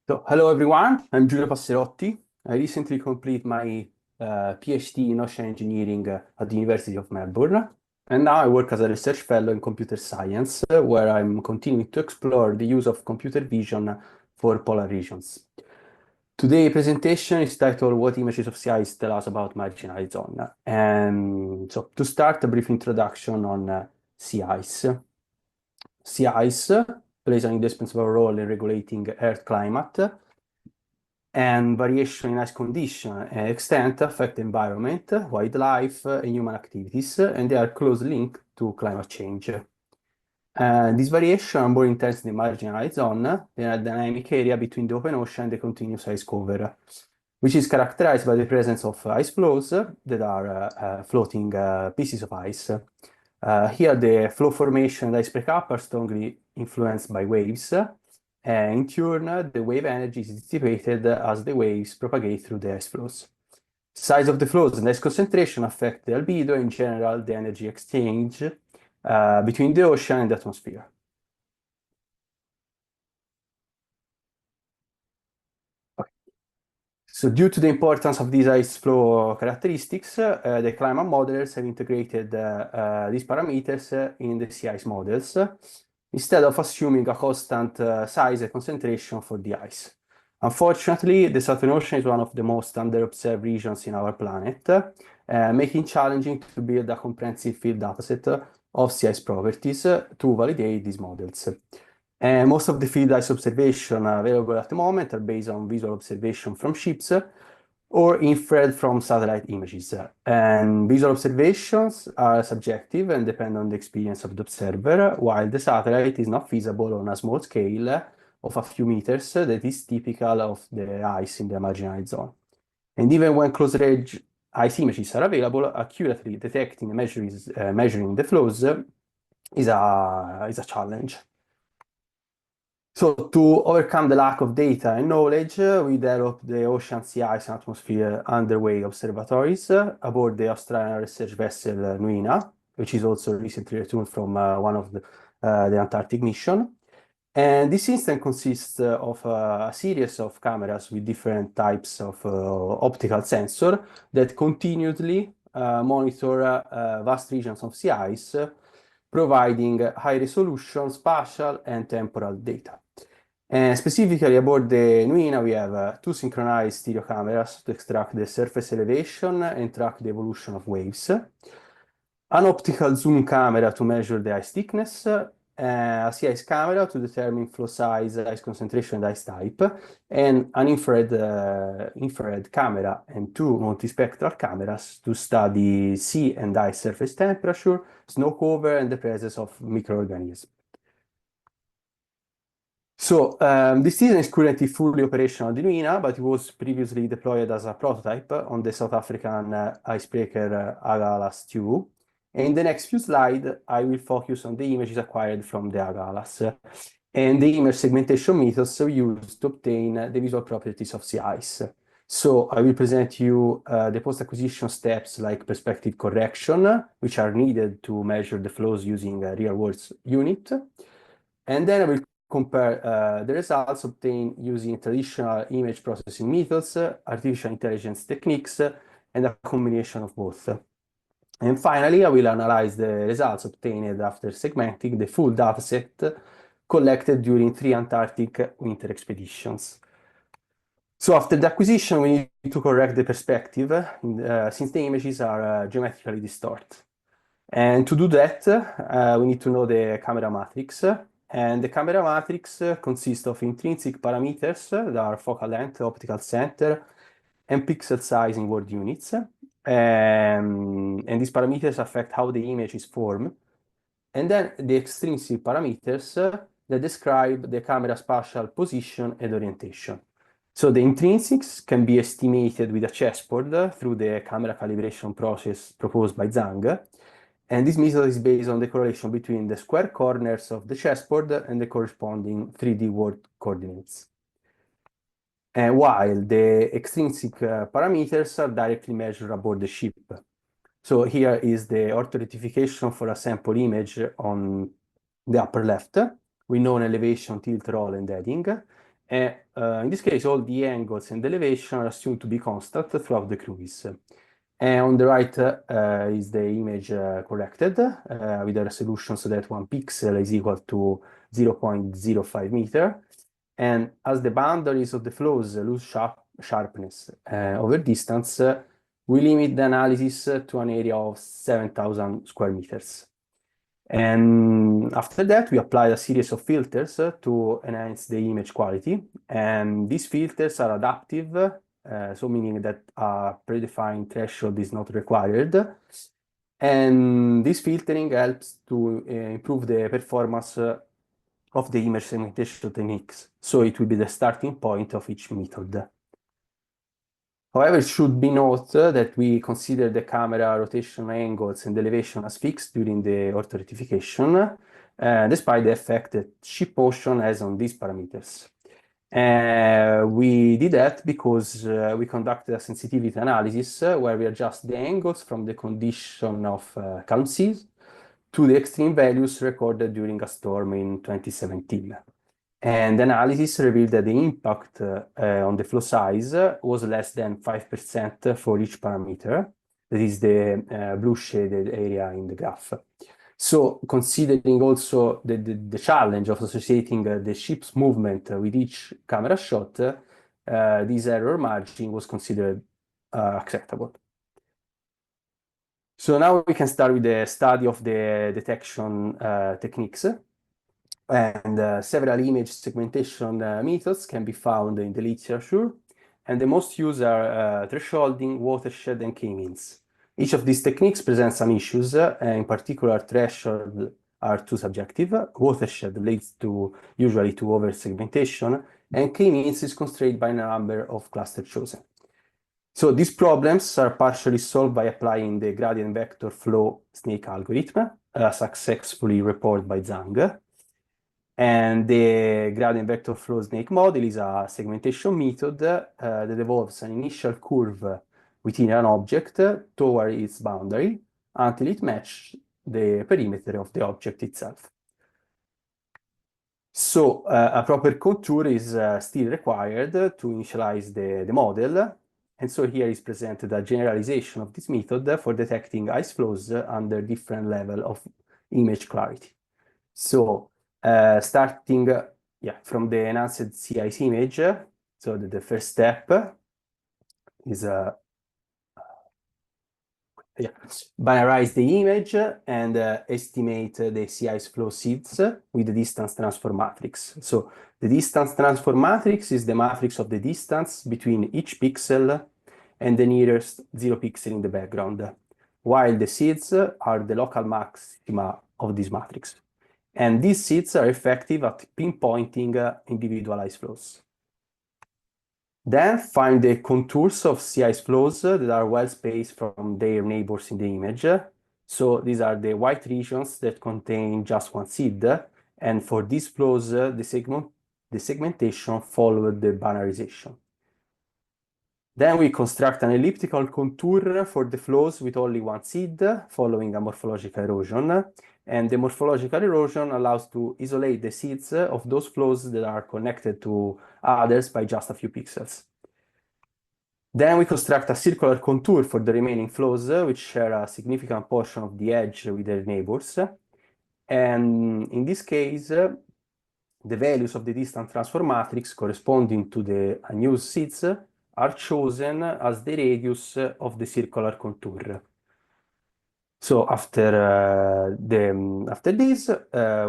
So, hello everyone, I'm Giulio Passerotti. I recently completed my PhD in ocean engineering at the University of Melbourne, and now I work as a research fellow in computer science, where I'm continuing to explore the use of computer vision for polar regions. Today's presentation is titled What Images of Sea Ice Tell Us About Marginal Zone. And so, to start, a brief introduction on sea ice. Sea ice plays an indispensable role in regulating Earth climate, and variation in ice condition and extent affect the environment, wildlife, and human activities, and they are closely linked to climate change. This variation are more intense in the marginalized zone than a dynamic area between the open ocean and the continuous ice cover, which is characterized by the presence of ice floes that are floating pieces of ice. Here, the floe formation and ice breakup are strongly influenced by waves. In turn, the wave energy is dissipated as the waves propagate through the ice floes. Size of the floes and ice concentration affect the albedo, in general, the energy exchange between the ocean and the atmosphere. Okay. So due to the importance of these ice flow characteristics, the climate modelers have integrated these parameters in the sea ice models, instead of assuming a constant size and concentration for the ice. Unfortunately, the Southern Ocean is one of the most under-observed regions in our planet, making it challenging to build a comprehensive field dataset of sea ice properties to validate these models. And most of the field ice observation available at the moment are based on visual observation from ships or infrared from satellite images. And visual observations are subjective and depend on the experience of the observer, while the satellite is not feasible on a small scale of a few meters that is typical of the ice in the marginalized zone. And even when close-range ice images are available, accurately detecting and measuring the flows is a challenge. So to overcome the lack of data and knowledge, we developed the Ocean, Sea Ice and Atmosphere Underway Observatories aboard the Australian research vessel Nuyina, which is also recently returned from one of the Antarctic mission. And this system consists of a series of cameras with different types of optical sensor that continuously monitor vast regions of sea ice, providing high-resolution spatial and temporal data. And specifically aboard the Nuyina, we have two synchronized stereo cameras to extract the surface elevation and track the evolution of waves, an optical zoom camera to measure the ice thickness, a sea ice camera to determine flow size, ice concentration, and ice type, and an infrared camera and two multispectral cameras to study sea and ice surface temperature, snow cover, and the presence of microorganisms. So this system is currently fully operational on the Nuyina, but it was previously deployed as a prototype on the South African icebreaker Agulhas II. In the next few slides, I will focus on the images acquired from the Agulhas and the image segmentation methods we use to obtain the visual properties of sea ice. So I will present you the post-acquisition steps like perspective correction, which are needed to measure the flows using a real-world unit. And then I will compare the results obtained using traditional image processing methods, artificial intelligence techniques, and a combination of both. And finally, I will analyze the results obtained after segmenting the full dataset collected during 3 Antarctic winter expeditions. So after the acquisition, we need to correct the perspective since the images are geometrically distorted. And to do that, we need to know the camera matrix. And the camera matrix consists of intrinsic parameters that are focal length, optical center, and pixel size in word units. And these parameters affect how the image is formed. And then the extrinsic parameters that describe the camera spatial position and orientation. So the intrinsics can be estimated with a chessboard through the camera calibration process proposed by Zhang. And this method is based on the correlation between the square corners of the chessboard and the corresponding 3D world coordinates. While the extrinsic parameters are directly measured aboard the ship. So here is the orthorectification for a sample image on the upper left, with known elevation, tilt, roll, and heading. In this case, all the angles and elevation are assumed to be constant throughout the cruise. And on the right is the image corrected with a resolution so that 1 pixel is equal to 0.05 meter. And as the boundaries of the flows lose sharpness over distance, we limit the analysis to an area of 7,000 square meters. And after that, we apply a series of filters to enhance the image quality. And these filters are adaptive, so meaning that a predefined threshold is not required. And this filtering helps to improve the performance of the image segmentation techniques. So it will be the starting point of each method. However, it should be noted that we consider the camera rotation angles and elevation as fixed during the orthorectification, despite the effect that ship motion has on these parameters. We did that because we conducted a sensitivity analysis where we adjust the angles from the condition of calm seas to the extreme values recorded during a storm in 2017. And the analysis revealed that the impact on the flow size was less than 5% for each parameter. That is the blue shaded area in the graph. So considering also the challenge of associating the ship's movement with each camera shot, this error margin was considered acceptable. So now we can start with the study of the detection techniques. And several image segmentation methods can be found in the literature. And the most used are thresholding, watershed, and K-means. Each of these techniques presents some issues. In particular, threshold are too subjective. Watershed leads usually to over-segmentation. And K-means is constrained by the number of clusters chosen. So these problems are partially solved by applying the gradient vector flow snake algorithm, successfully reported by Zhang. And the gradient vector flow snake model is a segmentation method that evolves an initial curve within an object toward its boundary until it matches the perimeter of the object itself. So a proper contour is still required to initialize the model. And so here is presented a generalization of this method for detecting ice flows under different level of image clarity. So starting from the enhanced sea ice image, so the first step is binarize the image and estimate the sea ice flow seeds with the distance transfer matrix. So the distance transfer matrix is the matrix of the distance between each pixel and the nearest 0 pixel in the background, while the seeds are the local maxima of this matrix. And these seeds are effective at pinpointing individual ice flows. Then find the contours of sea ice flows that are well spaced from their neighbors in the image. So these are the white regions that contain just one seed. And for these flows, the segmentation followed the binarization. Then we construct an elliptical contour for the flows with only one seed, following a morphological erosion. And the morphological erosion allows to isolate the seeds of those flows that are connected to others by just a few pixels. Then we construct a circular contour for the remaining flows, which share a significant portion of the edge with their neighbors. And in this case, the values of the distance transfer matrix corresponding to the unused seeds are chosen as the radius of the circular contour. So after this,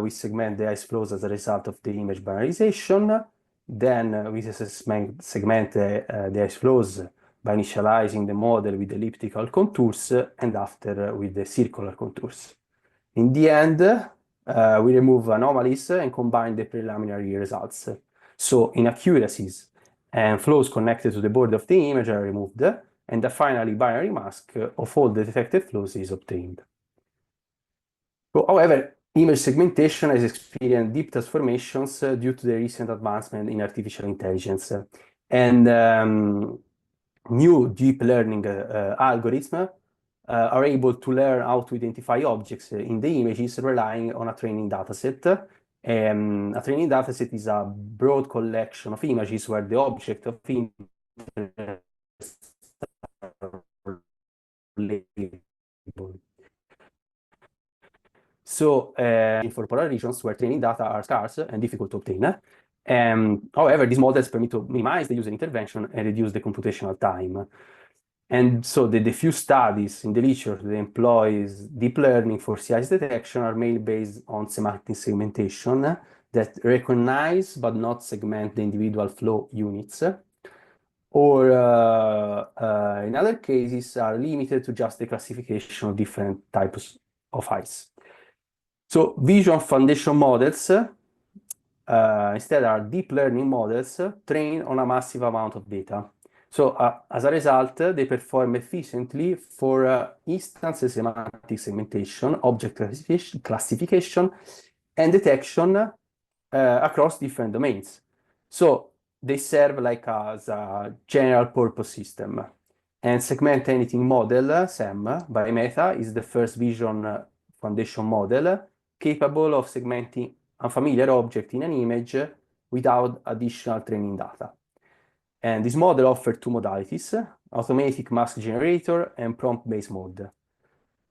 we segment the ice flows as a result of the image binarization. Then we segment the ice flows by initializing the model with elliptical contours and after with the circular contours. In the end, we remove anomalies and combine the preliminary results. So inaccuracies and flows connected to the border of the image are removed, and the finally binary mask of all the detected flows is obtained. So, however, image segmentation has experienced deep transformations due to the recent advancement in artificial intelligence. And new deep learning algorithms are able to learn how to identify objects in the images relying on a training dataset. A training dataset is a broad collection of images where the object of interest are labeled. So, for polar regions where training data are scarce and difficult to obtain. However, these models permit to minimize the user intervention and reduce the computational time. And so the few studies in the literature that employs deep learning for sea ice detection are mainly based on semantic segmentation that recognize but not segment the individual flow units, or in other cases are limited to just the classification of different types of ice. So vision foundation models instead are deep learning models trained on a massive amount of data. So as a result, they perform efficiently for instance semantic segmentation, object classification, and detection across different domains. So they serve like as a general purpose system. And segment anything model, SEM, by Meta is the first vision foundation model capable of segmenting a familiar object in an image without additional training data. And this model offers two modalities, automatic mask generator and prompt-based mode.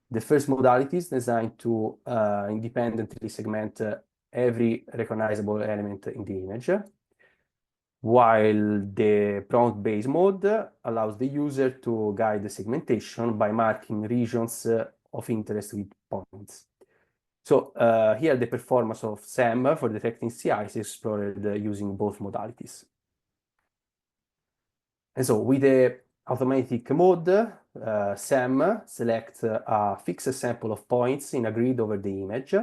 The first modality is designed to independently segment every recognizable element in the image, while the prompt-based mode allows the user to guide the segmentation by marking regions of interest with points. So here the performance of SEM for detecting sea ice is explored using both modalities. And so with the automatic mode, SEM selects a fixed sample of points in a grid over the image.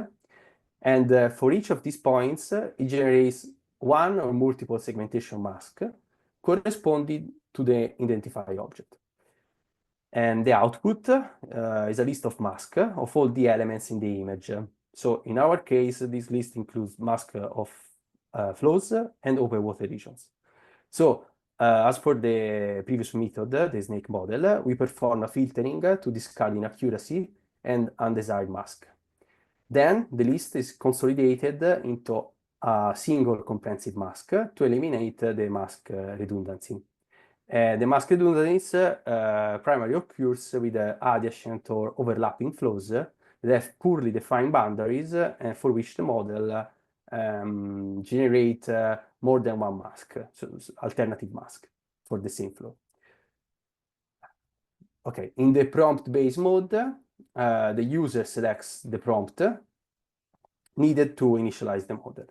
And for each of these points, it generates one or multiple segmentation masks corresponding to the identified object. And the output is a list of masks of all the elements in the image. So in our case, this list includes masks of floes and open water regions. So as for the previous method, the snake model, we perform a filtering to discard inaccuracy and undesired mask. Then the list is consolidated into a single comprehensive mask to eliminate the mask redundancy. The mask redundancy primarily occurs with adjacent or overlapping flows that have poorly defined boundaries and for which the model generate more than one mask, so alternative mask for the same flow. Okay, in the prompt-based mode, the user selects the prompt needed to initialize the model.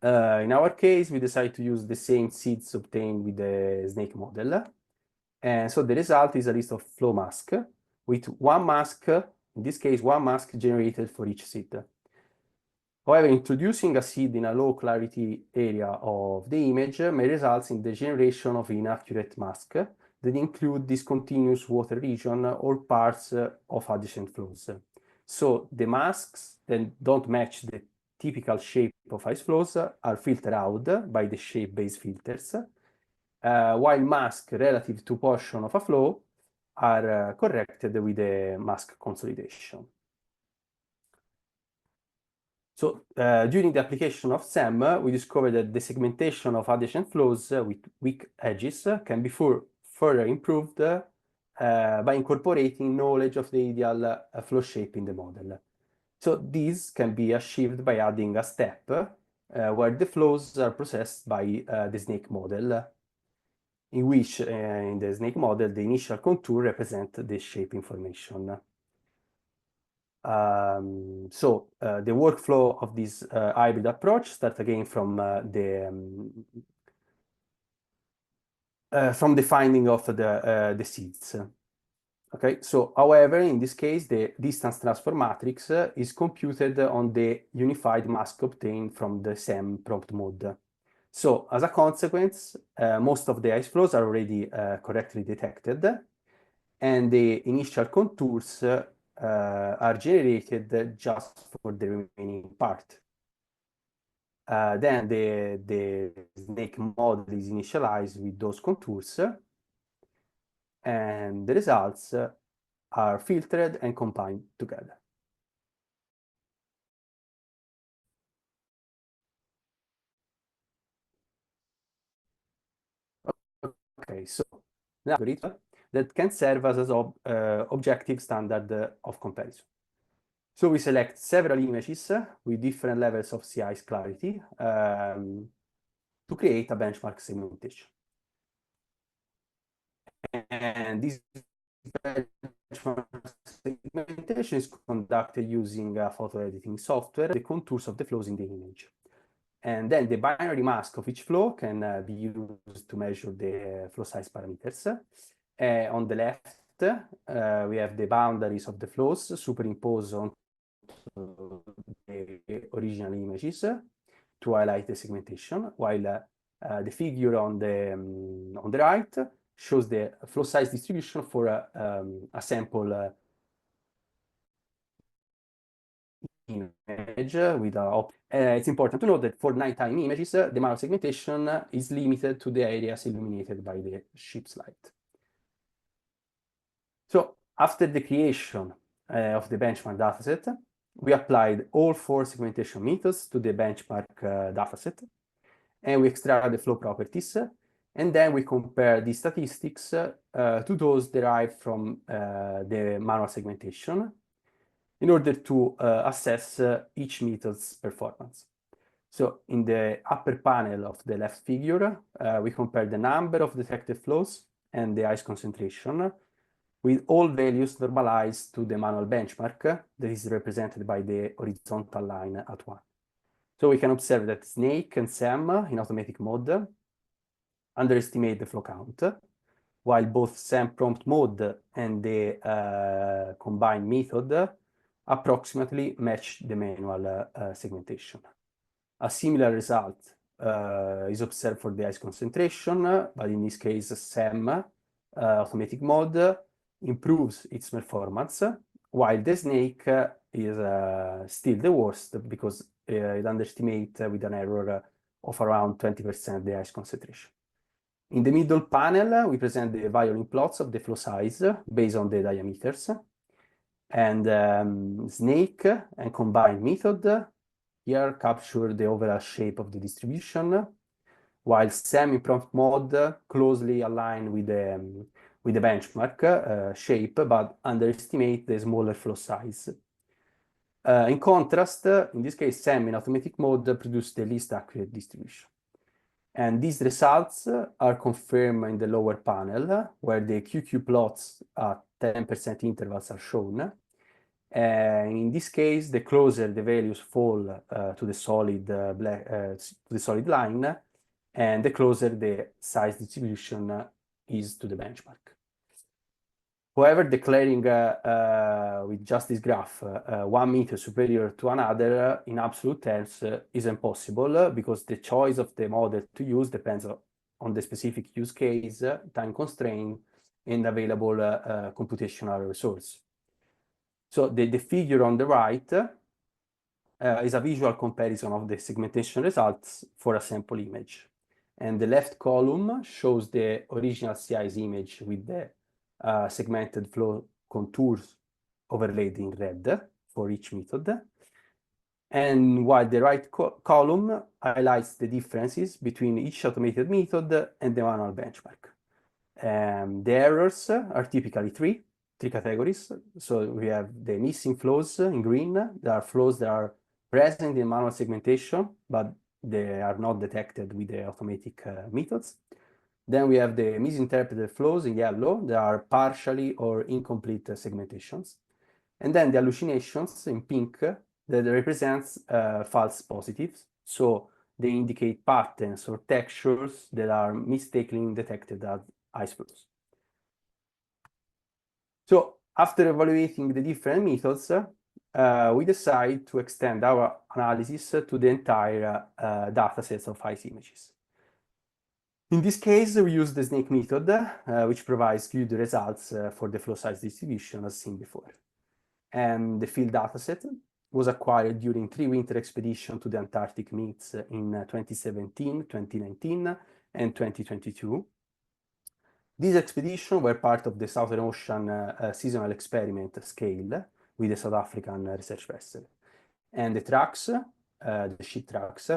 In our case, we decide to use the same seeds obtained with the snake model. And so the result is a list of flow masks with one mask, in this case, one mask generated for each seed. However, introducing a seed in a low clarity area of the image may result in the generation of inaccurate masks that include discontinuous water region or parts of adjacent flows. So the masks that don't match the typical shape of ice flows are filtered out by the shape-based filters, while masks relative to portion of a flow are corrected with the mask consolidation. So during the application of SEM, we discovered that the segmentation of adjacent flows with weak edges can be further improved by incorporating knowledge of the ideal flow shape in the model. So this can be achieved by adding a step where the flows are processed by the snake model, in which in the snake model, the initial contour represents the shape information. So the workflow of this hybrid approach starts again from the finding of the seeds. Okay, so however, in this case, the distance transfer matrix is computed on the unified mask obtained from the SEM prompt mode. So as a consequence, most of the ice flows are already correctly detected, and the initial contours are generated just for the remaining part. Then the snake model is initialized with those contours, and the results are filtered and combined together. Okay, so an algorithm that can serve as an objective standard of comparison. So we select several images with different levels of sea ice clarity to create a benchmark segmentation. And this benchmark segmentation is conducted using photo editing software, the contours of the flows in the image. And then the binary mask of each flow can be used to measure the flow size parameters. On the left, we have the boundaries of the flows superimposed on the original images to highlight the segmentation, while the figure on the right shows the flow size distribution for a sample image with it's important to note that for nighttime images, the manual segmentation is limited to the areas illuminated by the ship's light. So after the creation of the benchmark dataset, we applied all 4 segmentation methods to the benchmark dataset, and we extract the flow properties, and then we compare the statistics to those derived from the manual segmentation in order to assess each method's performance. So in the upper panel of the left figure, we compare the number of detected flows and the ice concentration with all values normalized to the manual benchmark that is represented by the horizontal line at 1. So we can observe that Snake and Sam in automatic mode underestimate the flow count, while both Sam prompt mode and the combined method approximately match the manual segmentation. A similar result is observed for the ice concentration, but in this case, Sam automatic mode improves its performance, while the Snake is still the worst because it underestimates with an error of around 20% the ice concentration. In the middle panel, we present the violin plots of the flow size based on the diameters. And Snake and combined method here capture the overall shape of the distribution, while Sam in prompt mode closely align with the benchmark shape, but underestimate the smaller flow size. In contrast, in this case, Sam in automatic mode produce the least accurate distribution. And these results are confirmed in the lower panel, where the QQ plots at 10% intervals are shown. In this case, the closer the values fall to the solid line, and the closer the size distribution is to the benchmark. However, declaring with just this graph 1 meter superior to another in absolute terms is impossible because the choice of the model to use depends on the specific use case, time constraint, and available computational resource. So the figure on the right is a visual comparison of the segmentation results for a sample image. And the left column shows the original sea ice image with the segmented flow contours overlaid in red for each method. And while the right column highlights the differences between each automated method and the manual benchmark. The errors are typically three categories. So we have the missing flows in green. There are flows that are present in manual segmentation, but they are not detected with the automatic methods. Then we have the misinterpreted flows in yellow. There are partially or incomplete segmentations. And then the hallucinations in pink that represents false positives. So they indicate patterns or textures that are mistakenly detected as ice flows. So after evaluating the different methods, we decide to extend our analysis to the entire datasets of ice images. In this case, we use the Snake method, which provides good results for the flow size distribution as seen before. And the field dataset was acquired during 3 winter expeditions to the Antarctic MIZ in 2017, 2019, and 2022. These expeditions were part of the Southern Ocean seasonal experiment scale with the South African research vessel. And the tracks, the ship tracks,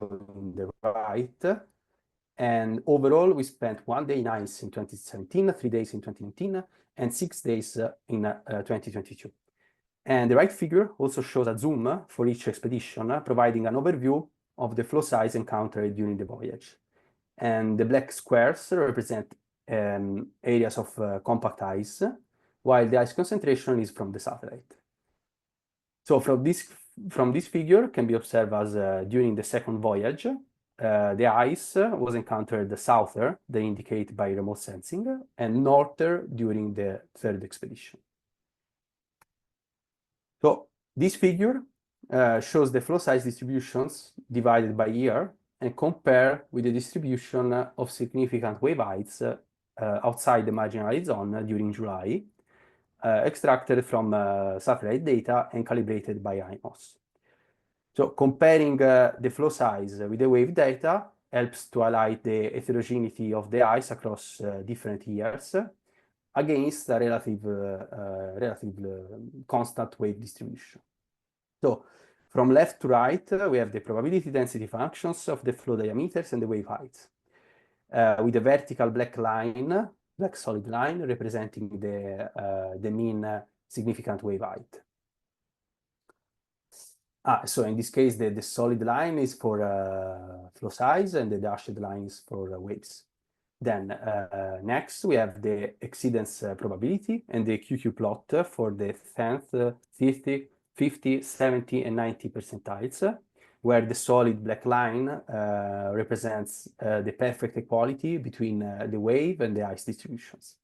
on the right, And overall, we spent 1 day in ice in 2017, 3 days in 2019, and 6 days in 2022. And the right figure also shows a zoom for each expedition, providing an overview of the flow size encountered during the voyage. And the black squares represent areas of compact ice, while the ice concentration is from the satellite. So from this figure can be observed as during the second voyage, the ice was encountered souther, than indicated by remote sensing, and norther during the third expedition. So this figure shows the flow size distributions divided by year and compare with the distribution of significant wave heights outside the marginal zone during July, extracted from satellite data and calibrated by IMOS. So comparing the flow size with the wave data helps to highlight the heterogeneity of the ice across different years against a relative constant wave distribution. So from left to right, we have the probability density functions of the flow diameters and the wave heights, with the vertical black solid line representing the mean significant wave height. So in this case, the solid line is for flow size and the dashed line is for waves. Then next, we have the exceedance probability and the QQ plot for the 10th, 50, 70, and 90 percentiles, where the solid black line represents the perfect equality between the wave and the ice distributions.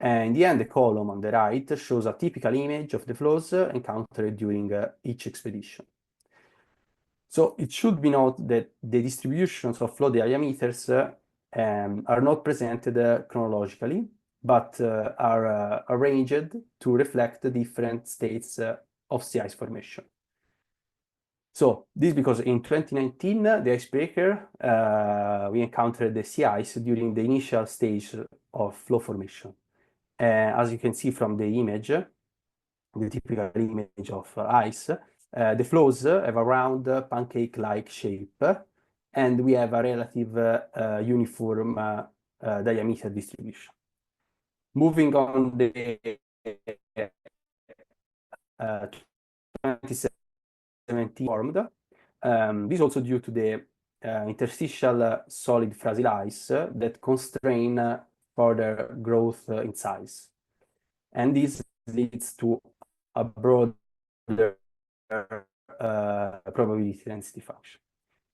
And in the end, the column on the right shows a typical image of the flows encountered during each expedition. So it should be noted that the distributions of flow diameters are not presented chronologically, but are arranged to reflect the different states of sea ice formation. So this because in 2019, the icebreaker, we encountered the sea ice during the initial stage of flow formation. As you can see from the image, the typical image of ice, the floes have a round pancake-like shape, and we have a relative uniform diameter distribution. Moving on the 2017 formed, this is also due to the interstitial solid fragile ice that constrain further growth in size. And this leads to a broader probability density function.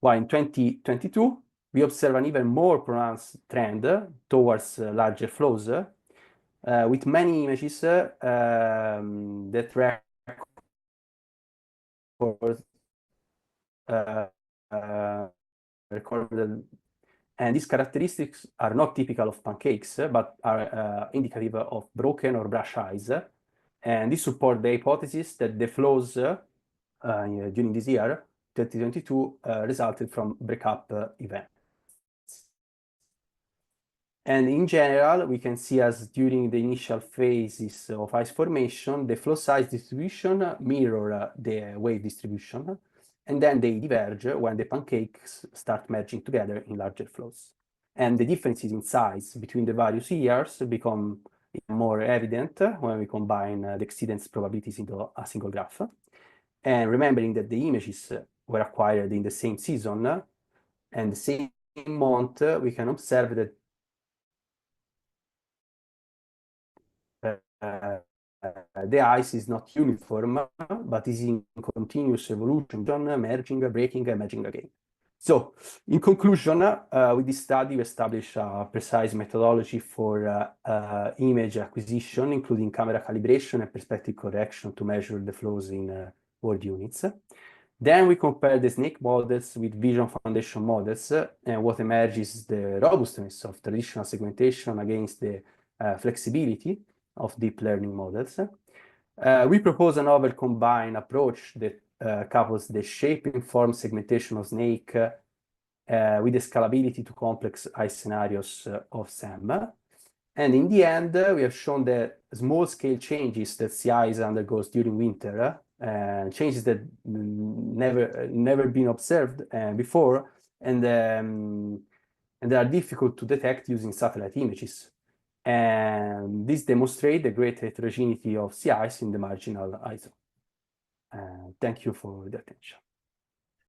While in 2022, we observe an even more pronounced trend towards larger flows, with many images that recorded. And these characteristics are not typical of pancakes, but are indicative of broken or brush ice. And this supports the hypothesis that the flows during this year, 2022, resulted from breakup events. And in general, we can see as during the initial phases of ice formation, the flow size distribution mirror the wave distribution, and then they diverge when the pancakes start merging together in larger flows. And the differences in size between the various years become more evident when we combine the exceedance probabilities into a single graph. And remembering that the images were acquired in the same season and the same month, we can observe that the ice is not uniform, but is in continuous evolution, merging, breaking, and merging again. So, in conclusion, with this study, we established a precise methodology for image acquisition, including camera calibration and perspective correction to measure the flows in world units. Then we compare the snake models with vision foundation models, and what emerges is the robustness of traditional segmentation against the flexibility of deep learning models. We propose a novel combined approach that couples the shape-informed segmentation of snake with the scalability to complex ice scenarios of SEM. And in the end, we have shown that small-scale changes that sea ice undergoes during winter, changes that never been observed before, and and they are difficult to detect using satellite images. And this demonstrates the great heterogeneity of sea ice in the marginal ice zone. Thank you for the attention.